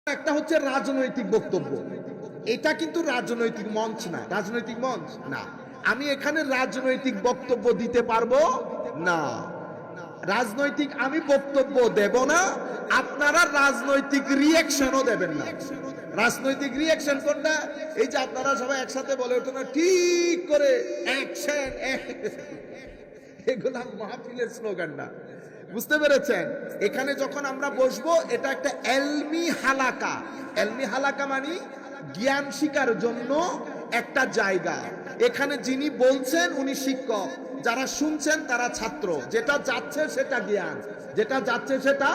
একটা হচ্ছে রাজনৈতিক বক্তব্য। এটা কিন্তু রাজনৈতিক মঞ্চ না। রাজনৈতিক মঞ্চ না, আমি এখানে রাজনৈতিক বক্তব্য দিতে পারবো না। রাজনৈতিক আমি বক্তব্য দেব না, আপনারা রাজনৈতিক রিঅ্যাকশনও দেবেন না। রাজনৈতিক রিঅ্যাকশন কোনটা? এই যে আপনারা সবাই একসাথে বলে ওঠে না ঠিক করে অ্যাকশন, এগুলা মাহফিলের স্লোগান না। বুঝতে পেরেছেন? এখানে যখন আমরা বসবো, এটা একটা এলমি হালাকা। এলমি হালাকা মানে জ্ঞান শিকার জন্য একটা জায়গা। এখানে যিনি বলছেন উনি শিক্ষক, যারা শুনছেন তারা ছাত্র। যেটা যাচ্ছে সেটা জ্ঞান, যেটা যাচ্ছে সেটা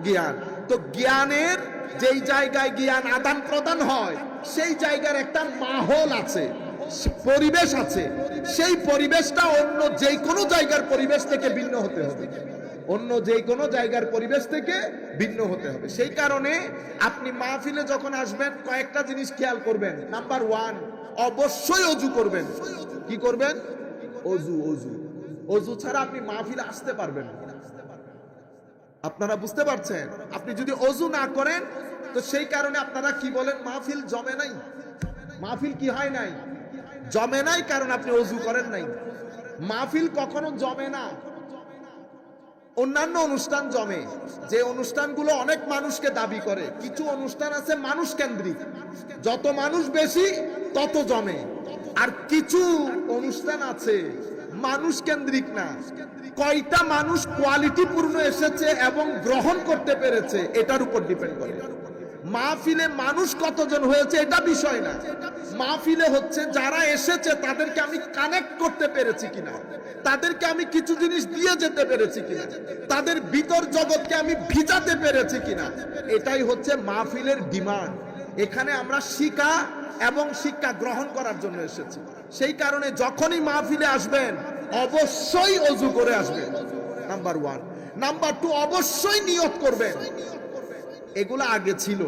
জ্ঞান। তো জ্ঞানের যেই জায়গায় জ্ঞান আদান প্রদান হয়, সেই জায়গার একটা মাহল আছে, পরিবেশ আছে। সেই পরিবেশটা অন্য যে কোনো জায়গার পরিবেশ থেকে ভিন্ন হতে হবে। অন্য যে কোনো জায়গার পরিবেশ থেকে ভিন্ন হতে হবে। সেই কারণে আপনি মাহফিলে যখন আসবেন কয়েকটা জিনিস খেয়াল করবেন। নাম্বার 1, অবশ্যই অজু করবেন। কি করবেন? অজু। অজু অজু ছাড়া আপনি মাহফিলে আসতে পারবেন না। আপনারা বুঝতে পারছেন? আপনি যদি অজু না করেন তো সেই কারণে আপনারা কি বলেন, মাহফিল জমে নাই। মাহফিল কি হয় নাই? জমে নাই, কারণ আপনি অজু করেন নাই। মাহফিল কখনো জমে না। অন্যান্য অনুষ্ঠান জমে, যে অনুষ্ঠানগুলো অনেক মানুষকে দাবি করে। কিছু অনুষ্ঠান আছে মানুষ কেন্দ্রিক, যত মানুষ বেশি তত জমে। আর কিছু অনুষ্ঠান আছে মানুষ কেন্দ্রিক না, কয়টা মানুষ কোয়ালিটিপূর্ণ এসেছে এবং গ্রহণ করতে পেরেছে এটার উপর ডিপেন্ড করে। মাহফিলে মানুষ কতজন হয়েছে এটা বিষয় না। মাহফিলে হচ্ছে যারা এসেছে তাদেরকে আমি কানেক্ট করতে পেরেছি কিনা, তাদেরকে আমি কিছু জিনিস দিয়ে যেতে পেরেছি কিনা, তাদের ভিতর জগৎকে আমি ভিজাতে পেরেছি কিনা, এটাই হচ্ছে মাহফিলের ডিমান্ড। এখানে আমরা শিক্ষা এবং শিক্ষা গ্রহণ করার জন্য এসেছি। সেই কারণে যখনই মাহফিলে আসবেন অবশ্যই অজু করে আসবেন, নাম্বার 1। নাম্বার 2, অবশ্যই নিয়ত করবেন। এগুলা আগে ছিল,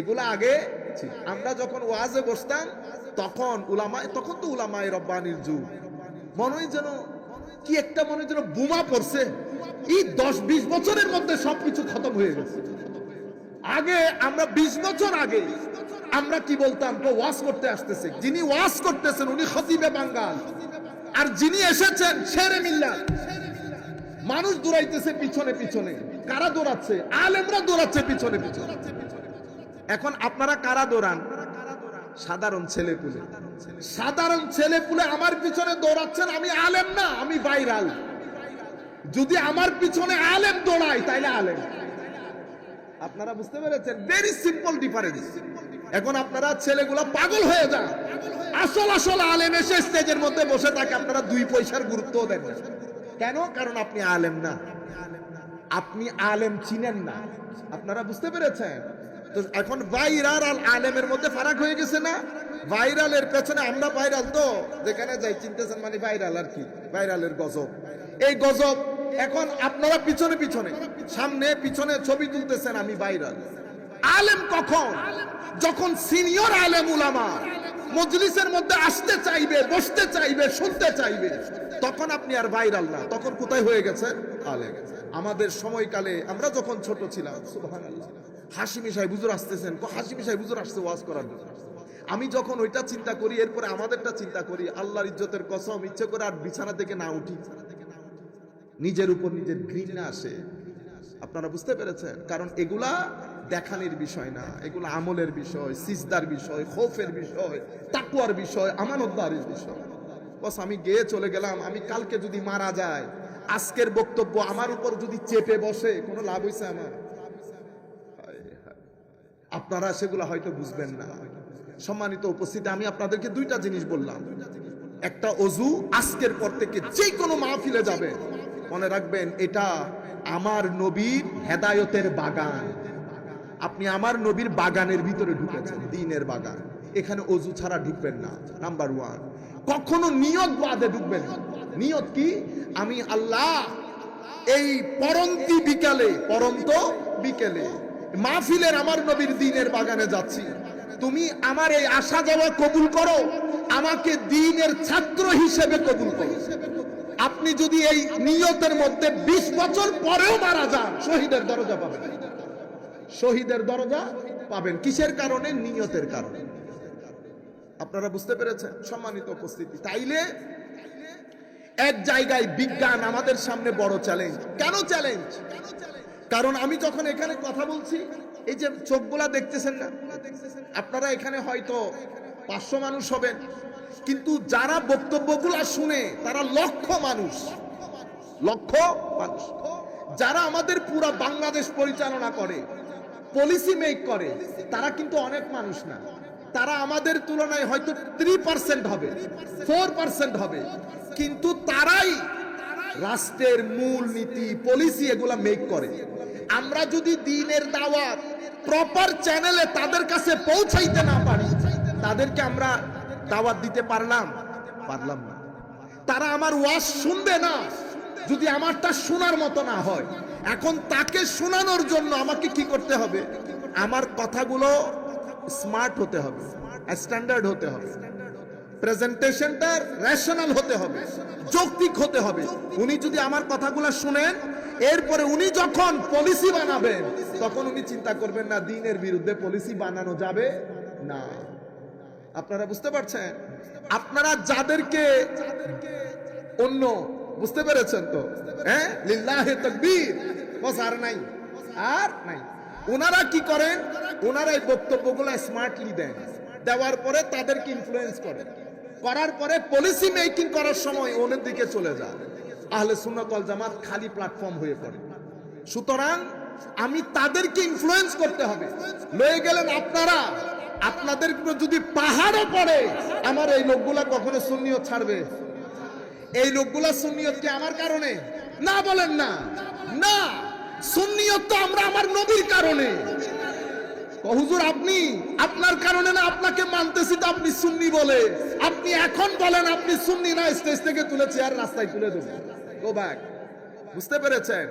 এগুলা আগে ছিল। আমরা যখন ওয়াজে বসতাম তখন তো উলামায়ে রব্বানির যুগ, মনে হয় যেন কি একটা, মনে হয় যেন বোমা পড়ছে। এই 10-20 বছরের মধ্যে সবকিছু খতম হয়ে গেছে। আগে আমরা 20 বছর আগে আমরা কি বলতাম, তো ওয়াজ করতে আসতেছে, যিনি ওয়াজ করতেছেন উনি খতিবে বাঙ্গাল, আর যিনি এসেছেন শেরে মিল্লাত। মানুষ দৌড়াইতেছে পিছনে পিছনে। কারা দৌড়াচ্ছে? আলেমরা দৌড়াচ্ছে পিছনে পিছনে। এখন আপনারা কারা দৌড়ান? সাধারণ ছেলেপুলে। সাধারণ ছেলেপুলে আমার পিছনে দৌড়াচ্ছেন। আমি আলেম না, আমি ভাইরাল। যদি আমার পিছনে আলেম দৌড়ায় তাইলে আলেম। আপনারা বুঝতে পেরেছেন? Very simple difference. এখন আপনারা ছেলেগুলা পাগল হয়ে যান, আসল আলেম এসে স্টেজের মধ্যে বসে থাকে, আপনারা 2 পয়সার গুরুত্ব দেন না। কেন? কারণ আপনি আলেম না, আপনি আলেম চিনেন না। আপনারা বুঝতে পেরেছেন? তো এখন ভাইরাল আর আলেমের মধ্যে ফারাক হয়ে গেছে না? ভাইরালের পেছনে আমরা ভাইরাল, তো যেখানে যাই চিনতেছেন মানে ভাইরাল। আর কি ভাইরালের গজব, এই গজব। এখন আপনারা পিছনে পিছনে, সামনে পিছনে ছবি তুলতেছেন, আমি ভাইরাল। আলেম কখন? যখন সিনিয়র আলেম উলামা মজলিসের মধ্যে আসতে চাইবে, বসতে চাইবে, শুনতে চাইবে, তখন আপনি আর ভাইরাল না, তখন কোথায় হয়ে গেছেন? আলেম। আমাদের সময়কালে আমরা যখন ছোট ছিলাম, সুবহানাল্লাহ, হাশিমি সাহেব হুজুর আসতেছেন, হাশিমি সাহেব হুজুর আসছে ওয়াজ করার জন্য। আমি যখন ওইটা চিন্তা করি, এরপরে আমাদেরটা চিন্তা করি, আল্লাহর ইজ্জতের কসম, ইচ্ছে করে আর বিছানা থেকে না উঠি, নিজের উপর নিজের ঘৃণা আসে। আপনারা বুঝতে পেরেছেন? কারণ এগুলা দেখানোর বিষয় না, এগুলো আমলের বিষয়, সিজদার বিষয়, খৌফের বিষয়, তাকওয়ার বিষয়, আমানতদারির বিষয়। বস আমি গিয়ে চলে গেলাম, আমি কালকে যদি মারা যায়, আজকের বক্তব্য আমার উপর যদি চেপে বসে, কোনো লাভ হইছে আমার? আপনারা সেগুলো হয়তো বুঝবেন না। সম্মানিত উপস্থিতি, আমি আপনাদেরকে 2টা জিনিস বললাম। একটা অজু, আজকের পর থেকে যে কোনো মাহফিলে যাবে মনে রাখবেন এটা আমার নবীর হেদায়েতের বাগান। আপনি আমার নবীর বাগানের ভিতরে ঢুকেছেন, দ্বীনের বাগান। এখানে অজু ছাড়া ঢুকবেন না, নাম্বার 1। কখনো নিয়ত বাদে ঢুকবেন না। নিয়ত কি? আমি আল্লাহ এই পরন্ত বিকেলে মাহফিলের আমার নবীর দ্বীনের বাগানে যাচ্ছি, তুমি আমার এই আসা যাওয়া কবুল করো, আমাকে দ্বীনের ছাত্র হিসেবে কবুল করো। আপনি যদি এই নিয়তের মধ্যে 20 বছর পরেও মারা যান, শহীদের দরজা পাবেন। শহীদের দরজা পাবেন। কিসের কারণে? নিয়তের কারণে। আপনারা বুঝতে পেরেছেন সম্মানিত উপস্থিতি? তাইলে এক জায়গায় বিজ্ঞান আমাদের সামনে বড় চ্যালেঞ্জ। কেন চ্যালেঞ্জ? কারণ আমি যখন এখানে কথা বলছি, এই যে চোখগুলা দেখতেছেন না আপনারা, এখানে হয়তো 500 মানুষ হবেন, কিন্তু যারা বক্তব্যগুলা শুনে তারা লক্ষ মানুষ, লক্ষ মানুষ। যারা আমাদের পুরো বাংলাদেশ পরিচালনা করে, পলিসি মেক করে, তারা কিন্তু অনেক মানুষ না। তারা আমাদের তুলনায় হয়তো 3% হবে, 4% হবে, কিন্তু তারাই রাষ্ট্রের মূল নীতি, পলিসি এগুলা মেক করে। আমরা যদি দ্বীনের দাওয়াত প্রপার চ্যানেলে তাদের কাছে পৌঁছাইতে না পারি, তাদেরকে আমরা দাওয়াত দিতে পারলাম না। তারা আমার ওয়াজ শুনবে না যদি আমারটা শোনার মতো না হয়। এখন তাকে শোনানোর জন্য আমাকে কি করতে হবে? আমার কথাগুলো স্মার্ট হতে হবে, স্ট্যান্ডার্ড হতে হবে, প্রেজেন্টেশনটা রেশনাল হতে হবে, যৌক্তিক হতে হবে। উনি যদি আমার কথাগুলো শুনেন, এরপরে উনি যখন পলিসি বানাবেন, তখন উনি চিন্তা করবেন না দ্বীনের বিরুদ্ধে পলিসি বানানো যাবে না। আপনারা বুঝতে পারছেন? আপনারা যাদেরকে অন্য, বুঝতে পেরেছেন তো? হ্যাঁ, লিল্লাহি তাকবীর, বস আর নাই, আর নাই। ওনারা কি করেন? ওনারা এই বক্তব্যগুলো স্মার্টলি দেন, দেওয়ার পরে তাদেরকে ইনফ্লুয়েন্স করেন, করার পরে পলিসি মেকিং করার সময় ওনের দিকে চলে যায়। আহলে সুন্নাত ওয়াল জামাত খালি প্ল্যাটফর্ম হয়ে পড়ে। সুতরাং আমি তাদেরকে ইনফ্লুয়েন্স করতে হবে। লয়ে গেলেন আপনারা, আপনাদের যদি পাহাড়ও পড়ে, আমার এই লোকগুলা কখনো সুন্নিয়ত ছাড়বে? এই লোকগুলা সুন্নিয়ত কি আমার কারণে? না, বলেন না, না, সুন্নিয়ত তো আমরা আমার নবীর কারণে। হুজুর আপনি আপনার কারণে না, আপনাকে মানতেছি তো আপনি সুন্নি বলে। আপনি এখন বলেন আপনি সুন্নি না, স্টেজ থেকে তুলে চেয়ার রাস্তায় তুলে দেব। Go back. বুঝতে পেরেছেন?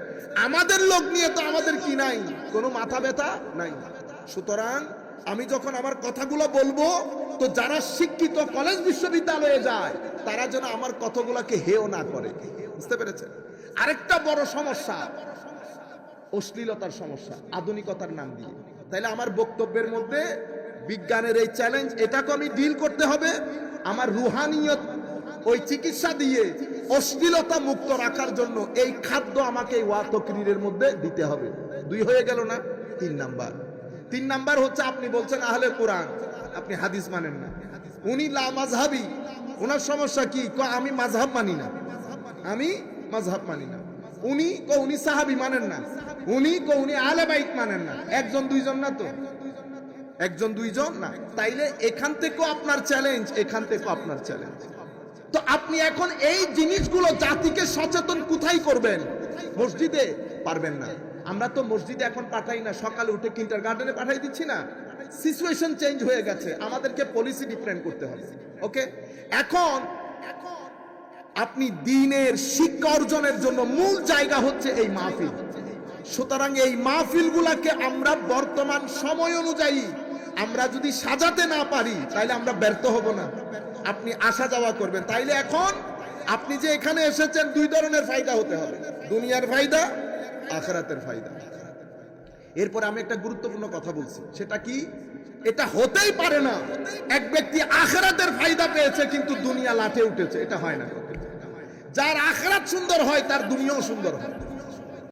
আমাদের লোক নিয়ে তো আমাদের কি নাই, কোনো মাথা ব্যথা নাই। সুতরাং আমি যখন আমার কথাগুলো বলবো, তো যারা শিক্ষিত কলেজ বিশ্ববিদ্যালয়ে যায়, তারা যেন আমার কথাগুলোকে হেয় না করে। বুঝতে পেরেছেন? আরেকটা বড় সমস্যা, অশ্লীলতার সমস্যা, আধুনিকতার নাম দিয়ে। তাইলে আমার বক্তব্যের মধ্যে বিজ্ঞানের এই চ্যালেঞ্জ, এটাকে আমি ডিল করতে হবে। আমার রুহানিয়ত, ওই চিকিৎসা দিয়ে অশ্লীলতা মুক্ত রাখার জন্য এই খাদ্য আমাকে ওয়া তাকরীরের মধ্যে দিতে হবে। 2 হয়ে গেল না? 3 নাম্বার হচ্ছে আপনি বলছেন আহলে কোরআন, আপনি হাদিস মানেন না। উনি লা মাযহাবি, ওনার সমস্যা কি? আমি মাযহাব মানি না, আমি মাযহাব মানি না। উনি সাহাবী মানেন না, উনি আহলে বাইত মানেন না। একজন দুইজন না তো, একজন দুইজন না। তাইলে এখান থেকেও আপনার চ্যালেঞ্জ, এখান থেকেও আপনার চ্যালেঞ্জ। তো আপনি এখন এই জিনিসগুলো জাতিকে সচেতন কোথায় করবেন? মসজিদে পারবেন না। আমরা তো মসজিদে এখন পাঠাই না, সকালে উঠে কিন্ডারগার্টেনে পাঠাই দিচ্ছি না। সিচুয়েশন চেঞ্জ হয়ে গেছে, আমাদেরকে পলিসি ডিফারেন্ট করতে হবে। ওকে, এখন আপনি দ্বীনের শিক্ষা অর্জনের জন্য মূল জায়গা হচ্ছে এই মাহফিল। সুতরাং এই মাহফিলগুলোকে আমরা বর্তমান সময় অনুযায়ী আমরা যদি সাজাতে না পারি, তাইলে আমরা ব্যর্থ হব না। আপনি আসা যাওয়া করবেন। তাইলে এখন আপনি যে এখানে এসেছেন, 2 ধরনের ফায়দা হতে হবে, দুনিয়ার ফায়দা, আখিরাতের ফায়দা। এরপর আমি একটা গুরুত্বপূর্ণ কথা বলছি, সেটা কি? এটা হতেই পারে না এক ব্যক্তি আখিরাতের ফায়দা পেয়েছে কিন্তু দুনিয়া লাঠে উঠেছে। এটা হয় না। যার আখিরাত সুন্দর হয় তার দুনিয়াও সুন্দর হয়।